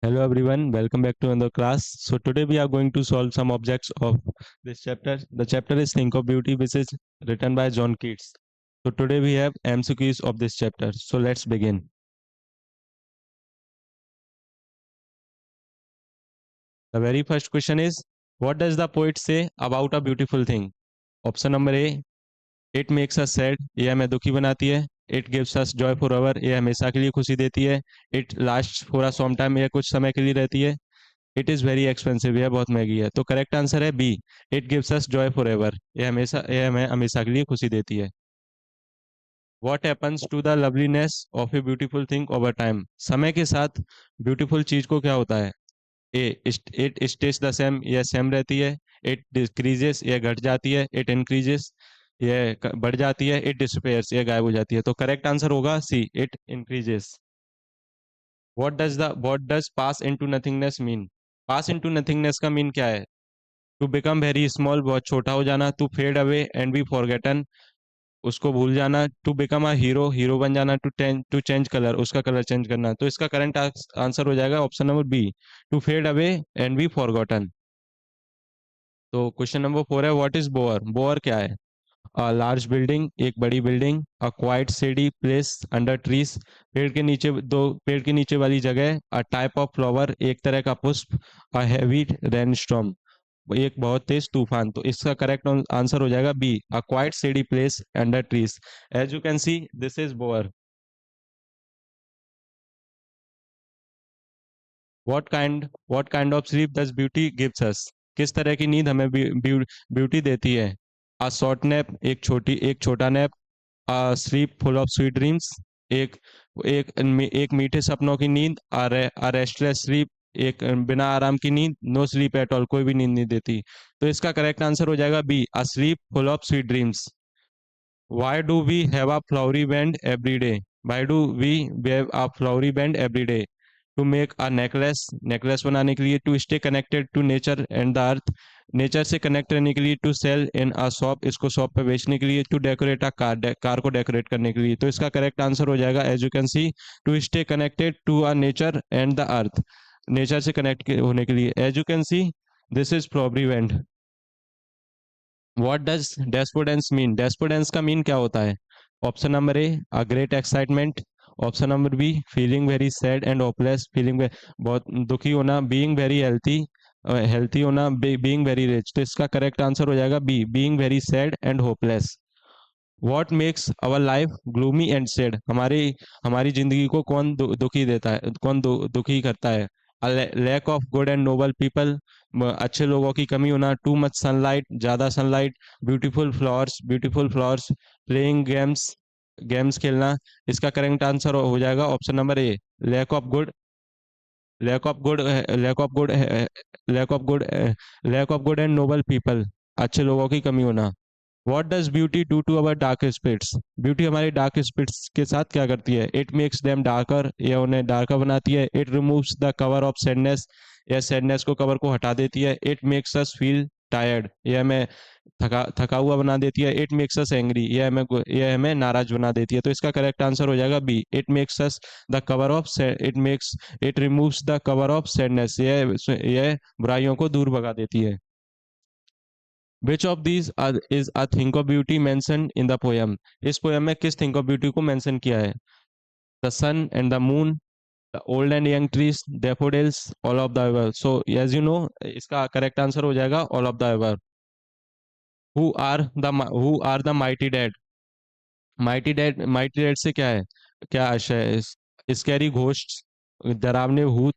Hello everyone, welcome back to another class. So today we are going to solve some objects of this chapter. The chapter is Think of Beauty, which is written by John Keats. So today we have MCQs of this chapter. So let's begin. The very first question is, what does the poet say about a beautiful thing? Option number A, it makes us sad, ये हमें दुखी बनाती है. It gives us joy forever, ये हमेशा के लिए खुशी देती है. It lasts for a some time, ये कुछ समय के लिए रहती है. इट इज़ वेरी एक्सपेंसिव, यह बहुत महंगी है. तो करेक्ट आंसर है B, it gives us joy for ever, यह हमें हमेशा के लिए खुशी देती है. What happens to the loveliness of a beautiful thing over time? समय के साथ ब्यूटीफुल चीज को क्या होता है? A, it stays the same, यह सेम रहती है. इट डिक्रीजेस, यह घट जाती है. इट इंक्रीजेस, यह बढ़ जाती है. इट डिसपेयर्स, यह गायब हो जाती है. तो करेक्ट आंसर होगा C, it increases. What does pass into nothingness mean? Pass into nothingness का मीन क्या है? टू बिकम वेरी स्मॉल, बहुत छोटा हो जाना. To fade away and be forgotten, उसको भूल जाना. To become a hero, hero बन जाना. टू चेंज कलर, उसका कलर चेंज करना. तो इसका करंट आंसर हो जाएगा option number B, to fade away and be forgotten. तो क्वेश्चन नंबर 4 है, व्हाट इज बोअर? बोअर क्या है? अ लार्ज बिल्डिंग, एक बड़ी बिल्डिंग. अ quite shady place under trees, पेड़ के नीचे वाली जगह. अ टाइप ऑफ फ्लावर, एक तरह का पुष्प. अ हैवी रेन स्टॉर्म, एक बहुत तेज तूफान. तो इसका करेक्ट आंसर हो जाएगा B, a quite shady place under trees. As you can see, this is bower. What kind of sleep does beauty gives us? किस तरह की नींद हमें ब्यूटी देती है? अ शॉर्ट नैप, एक छोटा nap. A sleep full of sweet dreams, एक एक मीठे सपनों की नींद. अ रेस्टलेस स्लीप, एक बिना आराम की नींद. नो स्लीप एट ऑल, कोई भी नींद नहीं देती. तो इसका करेक्ट आंसर हो जाएगा B, a sleep full of sweet dreams. Why do we have a flowery band every day? Why do we have a flowery band every day? To make a necklace, necklace बनाने के लिए. To stay connected to nature and the earth, nature से connect रहने के लिए. To sell in a shop, इसको shop पे बेचने के लिए. To decorate a car, car को डेकोरेट करने के लिए. तो इसका करेक्ट आंसर हो जाएगा, as you can see, to stay connected to a nature and the earth, nature से कनेक्ट होने के लिए. As you can see, this is flowery band. What does despondence mean? Despondence का मीन क्या होता है? Option number A, a great excitement. Option number B, feeling very sad and hopeless, बहुत दुखी होना. बीइंग वेरी हेल्थी, हेल्थी होना. Being very rich. तो इसका करेक्ट आंसर हो जाएगा B, being very sad and hopeless. What makes our life gloomy and sad? हमारी हमारी जिंदगी को कौन दुखी देता है, कौन दुखी करता है? Lack of good and noble people, अच्छे लोगों की कमी होना. टू मच सनलाइट, ज्यादा sunlight. Beautiful flowers. Playing games, games खेलना. इसका करेक्ट आंसर हो जाएगा option number A, lack of good lack of good lack of good lack of good lack of good and noble people, अच्छे लोगों की कमी होना. What does beauty do to our dark spirits? Beauty हमारे dark spirits के साथ क्या करती है? इट मेक्स देम डार्कर, यह उन्हें डार्कर बनाती है. It removes the cover of sadness, यह सैडनेस को कवर को हटा देती है. It makes us feel tired, यह हमें थका थका हुआ बना देती है. इट मेक्स अस एंग्री, यह हमें नाराज बना देती है. तो इसका करेक्ट आंसर हो जाएगा B, it makes us the cover of it removes the cover of sadness, यह बुराइयों को दूर भगा देती है. Which of these is a thing of beauty mention in the poem? इस पोयम में किस थिंक ऑफ ब्यूटी को मेंशन किया है? The sun and the moon, the old and young trees, daffodils, all of the above. So as you know, इसका correct answer हो जाएगा all of the above. Who are the mighty dead? Mighty dead से क्या है, क्या आशय है? Scary ghost, डरावने भूत.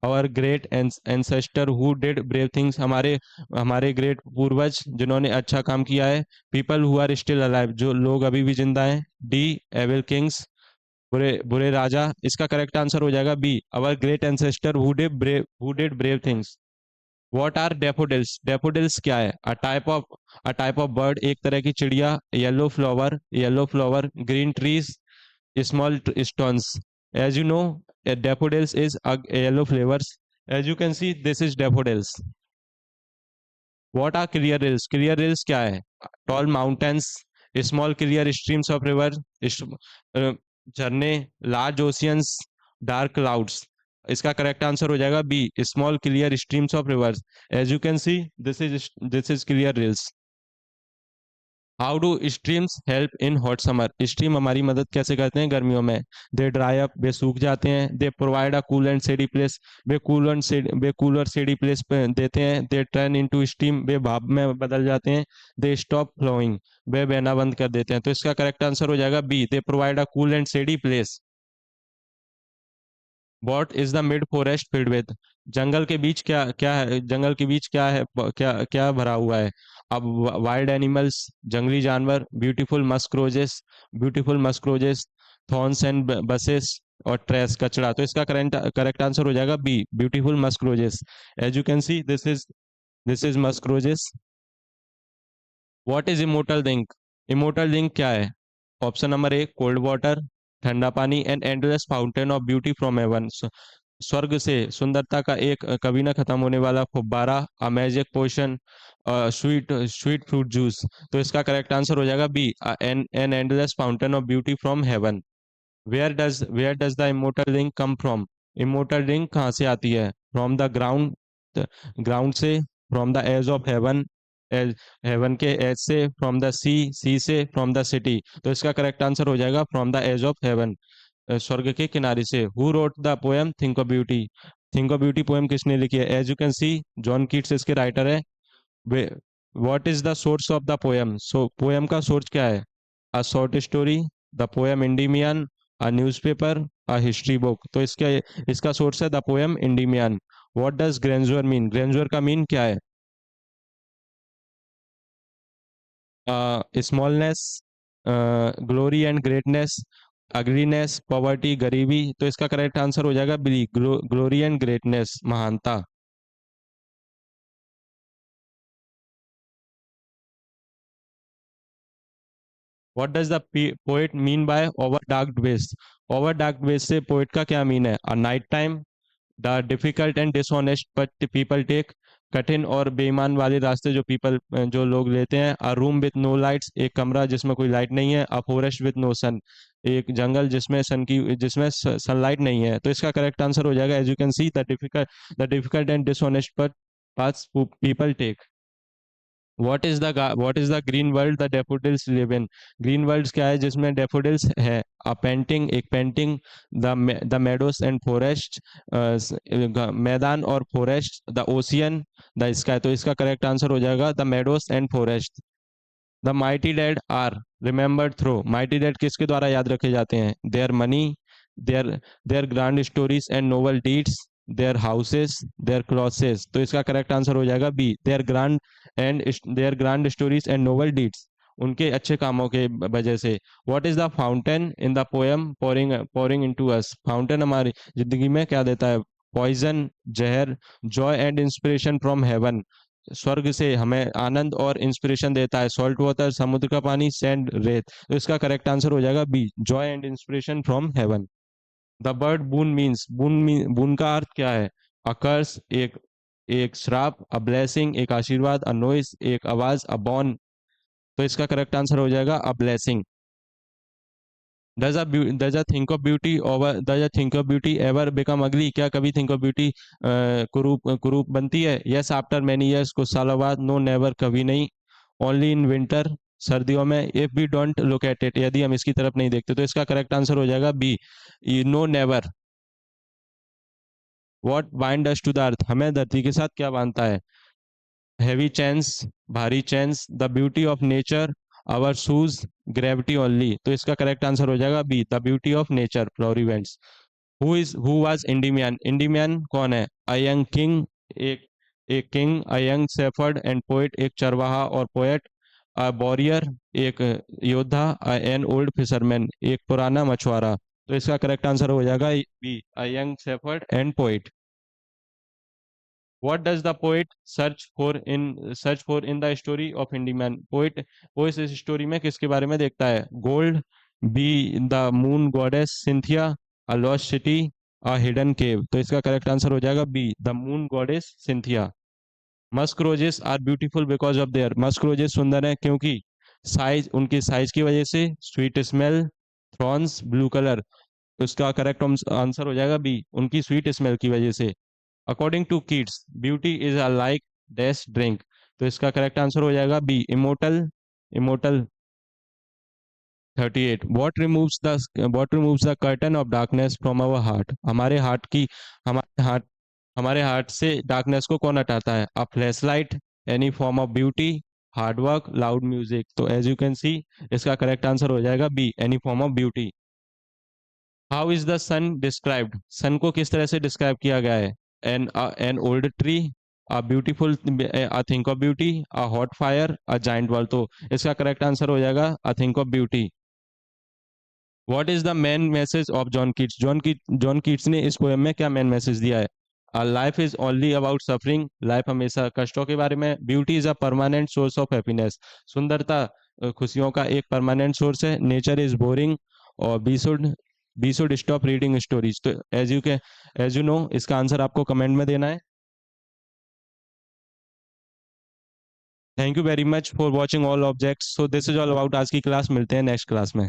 और great ancestor who did brave things, हमारे हमारे ग्रेट पूर्वज जिन्होंने अच्छा काम किया है. People who are still alive, जो लोग अभी भी जिंदा हैं. डी, एविल किंग्स, बुरे बुरे राजा. इसका करेक्ट आंसर हो जाएगा B, our great ancestor who did brave things. What are daffodils? Daffodils क्या है? अ टाइप ऑफ बर्ड, एक तरह की चिड़िया. Yellow flower. Green trees, small stones. As you know, daffodils is a yellow flavors. As you can see, this is daffodils. What are clear rills? Clear rills क्या है? Tall mountains, small clear streams of river, झरने, large oceans, dark clouds. इसका correct answer हो जाएगा B, small clear streams of rivers. As you can see, this is clear rills. How do streams help in hot summer? Stream हमारी मदद कैसे करते हैं गर्मियों में? दे ड्राई अप, वे सूख जाते हैं। They provide a cool and shady place, वे कूलर सेडी प्लेस पे देते हैं। दे टर्न इनटू स्टीम, वे भाप में बदल जाते हैं। दे स्टॉप फ्लोइंग, वे बहना बंद कर देते हैं। तो इसका करेक्ट आंसर हो जाएगा B, they provide a cool and shady place. What is the mid forest filled with? जंगल के बीच क्या क्या है? जंगल के बीच क्या है, क्या क्या भरा हुआ है? अब वाइल्ड एनिमल्स, जंगली जानवर, beautiful musk roses, thorns and bushes, और ट्रेस, कचरा। तो इसका करेंट करेक्ट आंसर हो जाएगा B, beautiful musk roses. As you can see, this is musk roses. What is immortal link? Immortal link क्या है? Option number A, cold water, ठंडा पानी, and endless fountain of beauty from heaven, स्वर्ग से सुंदरता का एक कभी ना खत्म होने वाला फुब्बारा, a magic potion, sweet sweet fruit juice. तो इसका करेक्ट आंसर हो जाएगा B, an endless fountain of beauty from heaven. Where does the immortal ring come from? Immortal ring कहाँ से आती है? फ्रॉम द ग्राउंड, ग्राउंड से, from the edge of heaven, edge, heaven के एज से, from the sea से, from the city. तो इसका करेक्ट आंसर हो जाएगा from the edge of heaven, स्वर्ग के किनारे से। Who wrote the poem thing of beauty? Thing of beauty poem किसने लिखी है? As you can see, John Keats इसके राइटर है। वे what is the source of the poem? So poem का सोर्स क्या है? A short story, the poem Endymion, a newspaper, a history book. तो इसका सोर्स है the poem Endymion. What does ग्रेंजुअर mean? Grandeur का मीन क्या है? Smallness, glory and greatness, angriness, poverty, गरीबी। तो इसका करेक्ट आंसर हो जाएगा बी, ग्लोरी एंड ग्रेटनेस, महानता। What does the poet mean by over dark ways? Over dark ways से पोएट का क्या मीन है? A night time, the difficult and dishonest path people take, कठिन और बेईमान वाले रास्ते जो लोग लेते हैं। A room with no lights, एक कमरा जिसमें कोई लाइट नहीं है। अ फॉरेस्ट विद नो सन, एक जंगल जिसमें सनलाइट नहीं है। तो इसका करेक्ट आंसर हो जाएगा, as you can see, the difficult and dishonest but paths people take. What is the green world the daffodils live in? Green world क्या है जिसमें डेफोडिल्स है? एक painting, the meadows and forest, मैदान और forest, the ocean, the sky. तो इसका correct answer हो जाएगा the meadows and forest. The mighty dead are remembered through, mighty dead किसके द्वारा याद रखे जाते हैं? Their money, their their grand stories and noble deeds, their houses, their clothes. तो इसका करेक्ट आंसर हो जाएगा B, their grand stories and noble deeds, उनके अच्छे कामों के वजह से। What is the fountain in the poem pouring pouring into us? Fountain हमारी जिंदगी में क्या देता है? पॉइजन, जहर, joy and inspiration from heaven, स्वर्ग से हमें आनंद और इंस्पिरेशन देता है। सॉल्ट वाटर, समुद्र का पानी, सैंड, रेत। तो इसका करेक्ट आंसर हो जाएगा B, joy and inspiration from heaven. The word boon means, boon का अर्थ क्या है? अ कर्स, एक एक श्राप, अ ब्लेसिंग, एक आशीर्वाद, अ नॉइस, एक आवाज, अ बॉन। तो इसका करेक्ट आंसर हो जाएगा a blessing. Does a thing of beauty ever become अगली? क्या कभी थिंक ऑफ ब्यूटी कुरूप बनती है? यस, आफ्टर मेनी इयर्स, कुछ सालों बाद। नो, नेवर, कभी नहीं। ओनली इन विंटर, सर्दियों में। If we don't look at it, यदि हम इसकी तरफ नहीं देखते। तो इसका करेक्ट आंसर हो जाएगा B, no, never. What bind us to the earth? हमें धरती के साथ क्या बांधता है? हैवी चेन्स, भारी chains, the beauty of nature, our shoes, gravity only. तो इसका करेक्ट आंसर हो जाएगा B, the beauty of nature, floor events. Who was Endymion? Endymion कौन है? अ यंग किंग, एक एक king, a young shepherd and poet, एक चरवाहा और पोएट, अ वॉरियर, एक योद्धा, एन ओल्ड फिशरमैन, एक पुराना मछुआरा। तो इसका करेक्ट आंसर हो जाएगा B, a young shepherd and poet. What does the poet search for in the story of Handyman? Poet इस स्टोरी में किसके बारे में देखता है? Gold, B, the moon goddess Cynthia, a lost city, a hidden cave. तो इसका correct answer हो जाएगा B, the moon goddess Cynthia. Musk roses are beautiful because of their, musk roses सुंदर है क्योंकि साइज, उनकी साइज की वजह से, sweet smell, thorns, blue colour. तो इसका करेक्ट आंसर हो जाएगा बी, उनकी स्वीट स्मेल की वजह से। According to Keats beauty is a like dash drink, तो इसका करेक्ट आंसर हो जाएगा B, immortal. Immortal. 38, what removes the curtain of darkness from our heart, हमारे हार्ट से डार्कनेस को कौन हटाता है? A flashlight, any form of beauty, hard work, loud music. तो एज यू कैन सी इसका करेक्ट आंसर हो जाएगा B, any form of beauty. How is the sun described, sun को किस तरह से डिस्क्राइब किया गया है? An old tree, a beautiful, a thing of beauty, a hot fire, a giant wall. तो इसका करेक्ट आंसर हो जाएगा a thing of beauty. What is the main message of John Keats, John Keats ने इस poem में क्या main message दिया है? Life is only about suffering, life हमेशा कष्टों के बारे में। Beauty is a permanent source of happiness, सुंदरता खुशियों का एक परमानेंट सोर्स है। नेचर इज बोरिंग, और we should stop reading stories. तो एज यू नो इसका आंसर आपको कमेंट में देना है। Thank you very much for watching all objects. So this is all about आज की क्लास, मिलते हैं नेक्स्ट क्लास में।